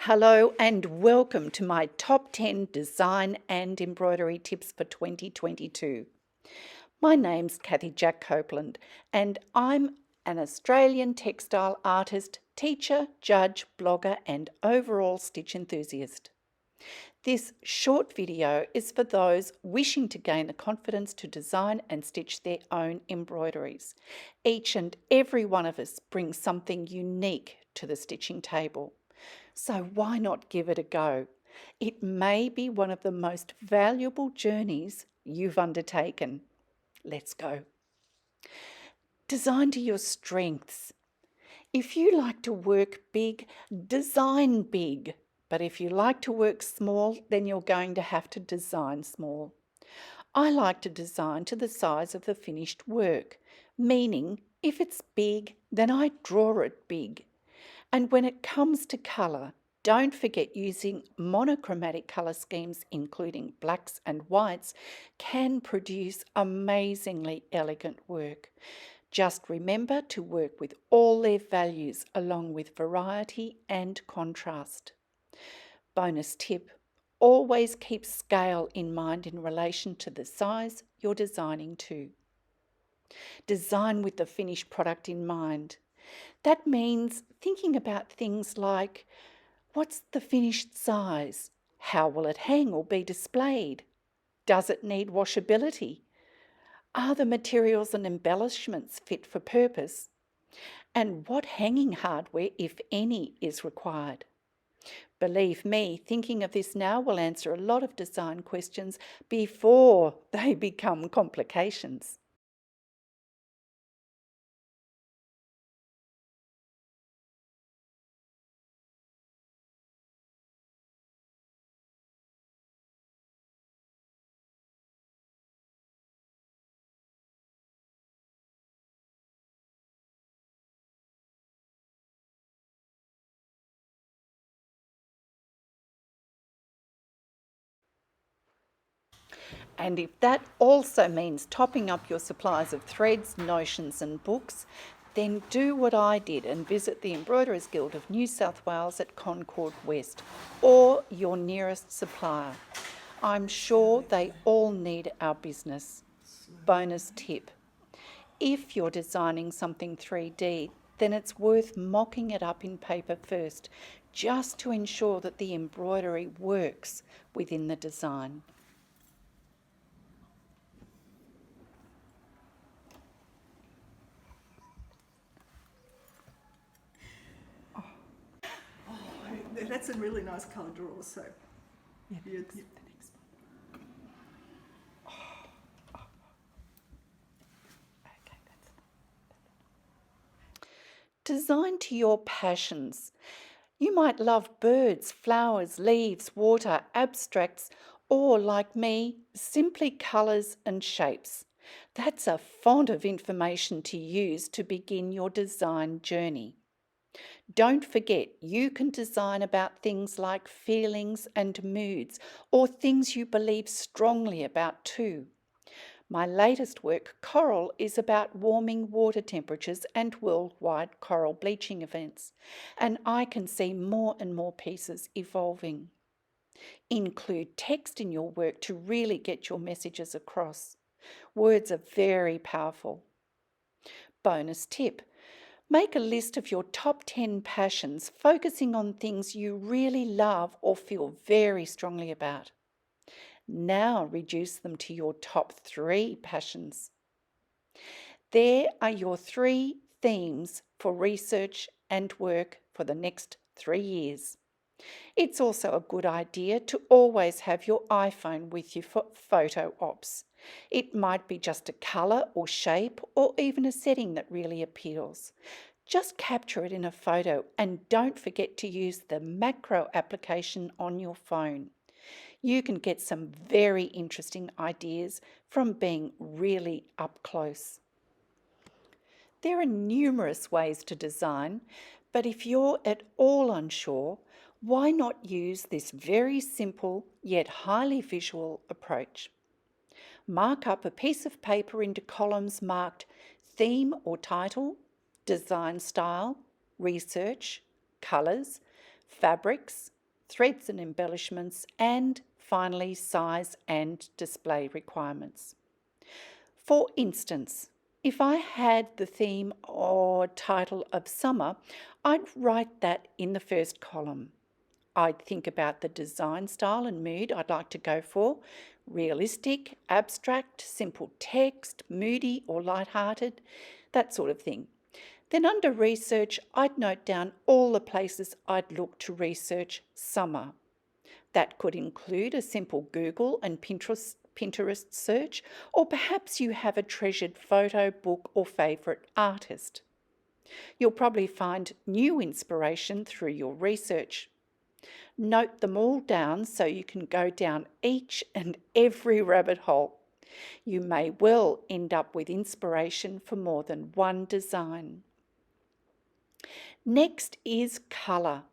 Hello and welcome to my top 10 design and embroidery tips for 2022. My name's Kathy Jack Copeland and I'm an Australian textile artist, teacher, judge, blogger and overall stitch enthusiast. This short video is for those wishing to gain the confidence to design and stitch their own embroideries. Each and every one of us brings something unique to the stitching table. So why not give it a go? It may be one of the most valuable journeys you've undertaken. Let's go. Design to your strengths. If you like to work big, design big. But if you like to work small, then you're going to have to design small. I like to design to the size of the finished work, meaning if it's big, then I draw it big. And when it comes to colour, don't forget using monochromatic colour schemes, including blacks and whites, can produce amazingly elegant work. Just remember to work with all their values along with variety and contrast. Bonus tip, always keep scale in mind in relation to the size you're designing to. Design with the finished product in mind. That means thinking about things like, what's the finished size? How will it hang or be displayed? Does it need washability? Are the materials and embellishments fit for purpose? And what hanging hardware, if any, is required? Believe me, thinking of this now will answer a lot of design questions before they become complications. And if that also means topping up your supplies of threads, notions and books, then do what I did and visit the Embroiderers Guild of New South Wales at Concord West or your nearest supplier. I'm sure they all need our business. Bonus tip. If you're designing something 3D, then it's worth mocking it up in paper first, just to ensure that the embroidery works within the design. That's a really nice colour draw, so Yeah, the next one. Okay, design to your passions. You might love birds, flowers, leaves, water, abstracts, or like me, simply colours and shapes. That's a font of information to use to begin your design journey. Don't forget, you can design about things like feelings and moods, or things you believe strongly about too. My latest work, Coral, is about warming water temperatures and worldwide coral bleaching events, and I can see more and more pieces evolving. Include text in your work to really get your messages across. Words are very powerful. Bonus tip. Make a list of your top 10 passions, focusing on things you really love or feel very strongly about. Now reduce them to your top 3 passions. There are your 3 themes for research and work for the next 3 years. It's also a good idea to always have your iPhone with you for photo ops. It might be just a colour or shape or even a setting that really appeals. Just capture it in a photo and don't forget to use the macro application on your phone. You can get some very interesting ideas from being really up close. There are numerous ways to design, but if you're at all unsure, why not use this very simple yet highly visual approach? Mark up a piece of paper into columns marked theme or title, design style, research, colours, fabrics, threads and embellishments, and finally size and display requirements. For instance, if I had the theme or title of summer, I'd write that in the first column. I'd think about the design style and mood I'd like to go for: realistic, abstract, simple text, moody or light-hearted, that sort of thing. Then under research, I'd note down all the places I'd look to research summer. That could include a simple Google and Pinterest search, or perhaps you have a treasured photo, book, or favourite artist. You'll probably find new inspiration through your research. Note them all down so you can go down each and every rabbit hole. You may well end up with inspiration for more than one design. Next is colour.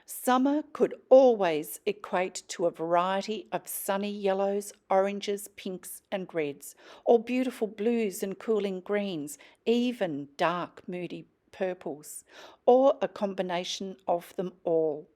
Summer could always equate to a variety of sunny yellows, oranges, pinks, and reds, or beautiful blues and cooling greens, even dark, moody purples, or a combination of them all.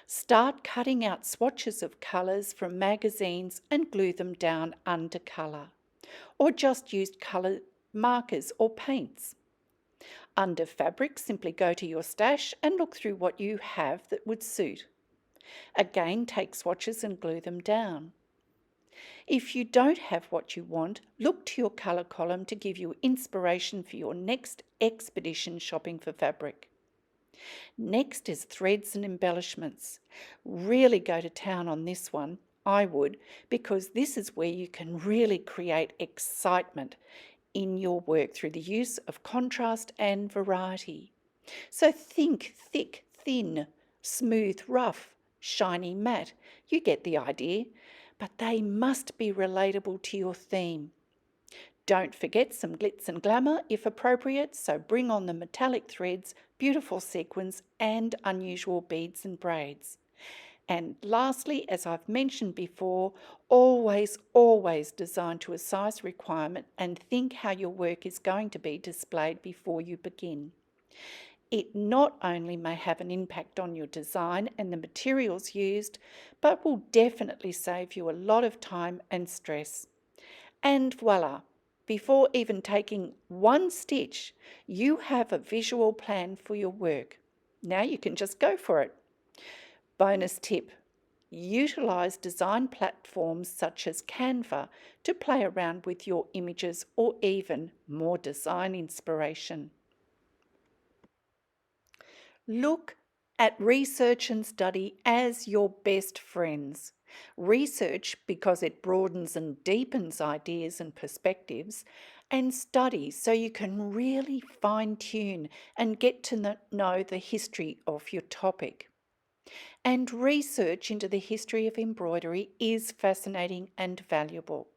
Start cutting out swatches of colours from magazines and glue them down under colour, or just use colour markers or paints. Under fabric, simply go to your stash and look through what you have that would suit. Again, take swatches and glue them down. If you don't have what you want, look to your colour column to give you inspiration for your next expedition shopping for fabric. Next is threads and embellishments. Really go to town on this one, I would, because this is where you can really create excitement in your work through the use of contrast and variety. So think thick, thin, smooth, rough, shiny, matte. You get the idea, but they must be relatable to your theme. Don't forget some glitz and glamour if appropriate, so bring on the metallic threads, beautiful sequins, and unusual beads and braids. And lastly, as I've mentioned before, always design to a size requirement and think how your work is going to be displayed before you begin. It not only may have an impact on your design and the materials used, but will definitely save you a lot of time and stress. And voila, before even taking one stitch, you have a visual plan for your work. Now you can just go for it. Bonus tip: utilise design platforms such as Canva to play around with your images or even more design inspiration. Look at research and study as your best friends. Research because it broadens and deepens ideas and perspectives, and study so you can really fine-tune and get to know the history of your topic. And research into the history of embroidery is fascinating and valuable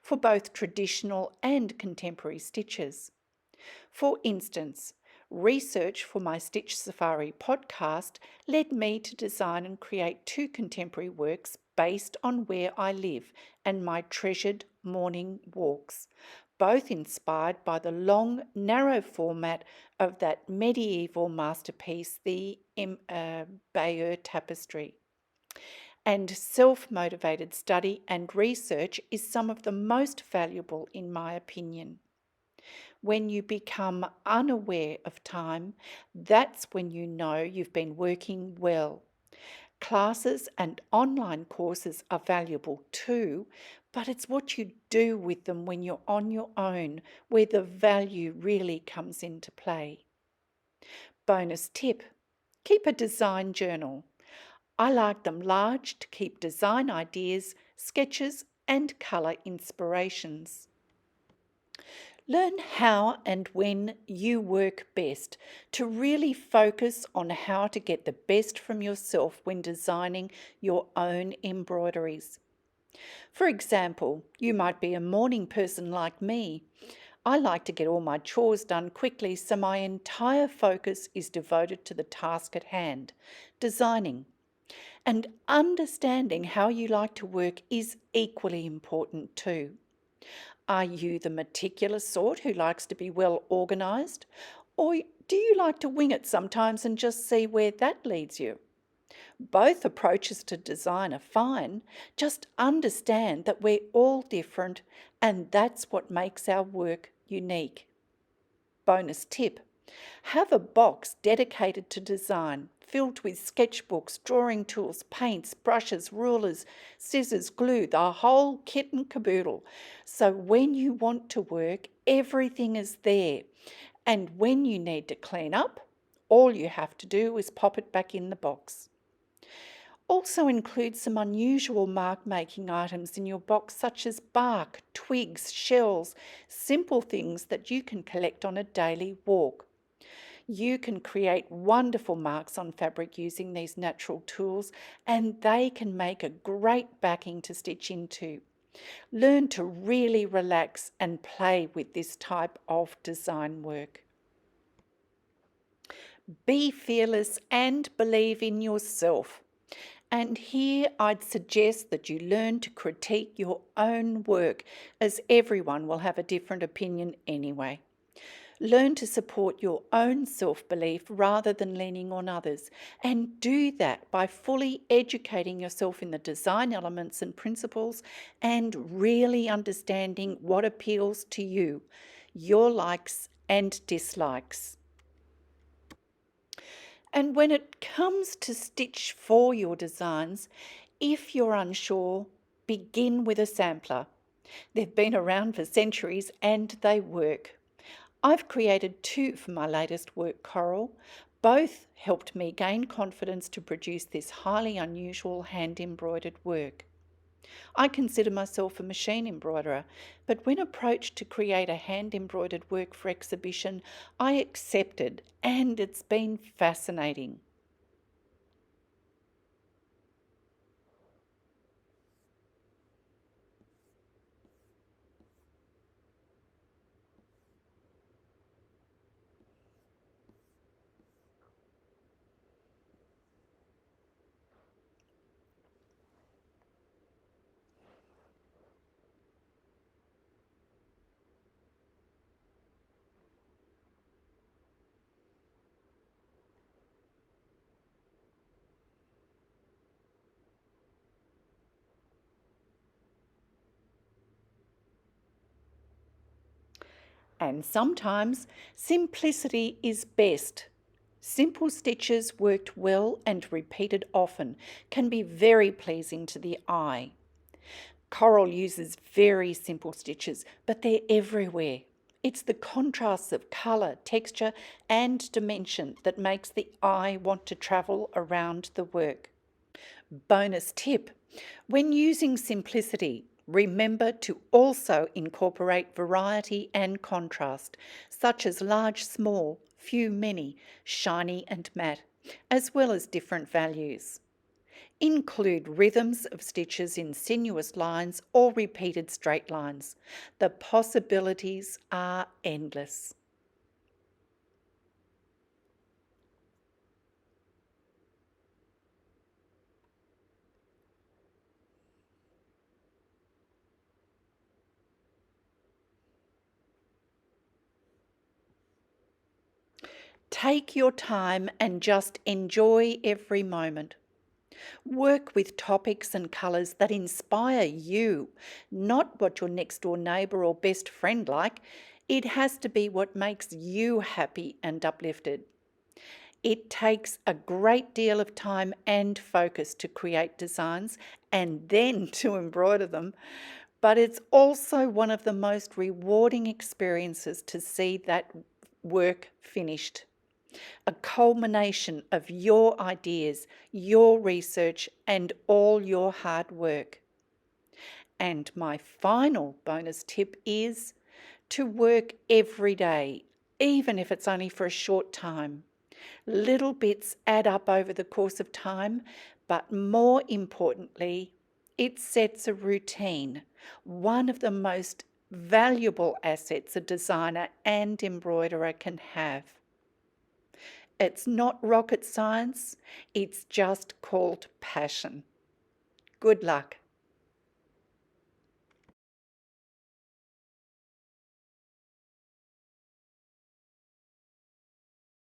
for both traditional and contemporary stitches. For instance, research for my Stitch Safari podcast led me to design and create 2 contemporary works based on where I live and my treasured morning walks, both inspired by the long, narrow format of that medieval masterpiece, the Bayeux Tapestry. And self-motivated study and research is some of the most valuable in my opinion. When you become unaware of time, that's when you know you've been working well. Classes and online courses are valuable too, but it's what you do with them when you're on your own where the value really comes into play. Bonus tip: keep a design journal. I like them large to keep design ideas, sketches, and colour inspirations. Learn how and when you work best to really focus on how to get the best from yourself when designing your own embroideries. For example, you might be a morning person like me. I like to get all my chores done quickly, so my entire focus is devoted to the task at hand, designing. And understanding how you like to work is equally important too. Are you the meticulous sort who likes to be well organised? Or do you like to wing it sometimes and just see where that leads you? Both approaches to design are fine, just understand that we're all different and that's what makes our work unique. Bonus tip: have a box dedicated to design, filled with sketchbooks, drawing tools, paints, brushes, rulers, scissors, glue, the whole kit and caboodle. So when you want to work, everything is there. And when you need to clean up, all you have to do is pop it back in the box. Also include some unusual mark making items in your box, such as bark, twigs, shells, simple things that you can collect on a daily walk. You can create wonderful marks on fabric using these natural tools, and they can make a great backing to stitch into. Learn to really relax and play with this type of design work. Be fearless and believe in yourself. And here I'd suggest that you learn to critique your own work, as everyone will have a different opinion anyway. Learn to support your own self-belief rather than leaning on others, and do that by fully educating yourself in the design elements and principles and really understanding what appeals to you, your likes and dislikes. And when it comes to stitch for your designs, if you're unsure, begin with a sampler. They've been around for centuries and they work. I've created 2 for my latest work, Coral. Both helped me gain confidence to produce this highly unusual hand embroidered work. I consider myself a machine embroiderer, but when approached to create a hand embroidered work for exhibition, I accepted, and it's been fascinating. And sometimes simplicity is best. Simple stitches worked well and repeated often can be very pleasing to the eye. Coral uses very simple stitches, but they're everywhere. It's the contrasts of colour, texture and dimension that makes the eye want to travel around the work. Bonus tip: when using simplicity, remember to also incorporate variety and contrast, such as large, small, few, many, shiny and matte, as well as different values. Include rhythms of stitches in sinuous lines or repeated straight lines. The possibilities are endless. Take your time and just enjoy every moment. Work with topics and colours that inspire you, not what your next door neighbour or best friend like. It has to be what makes you happy and uplifted. It takes a great deal of time and focus to create designs and then to embroider them, but it's also one of the most rewarding experiences to see that work finished. A culmination of your ideas, your research, and all your hard work. And my final bonus tip is to work every day, even if it's only for a short time. Little bits add up over the course of time, but more importantly, it sets a routine, one of the most valuable assets a designer and embroiderer can have. It's not rocket science, it's just called passion. Good luck.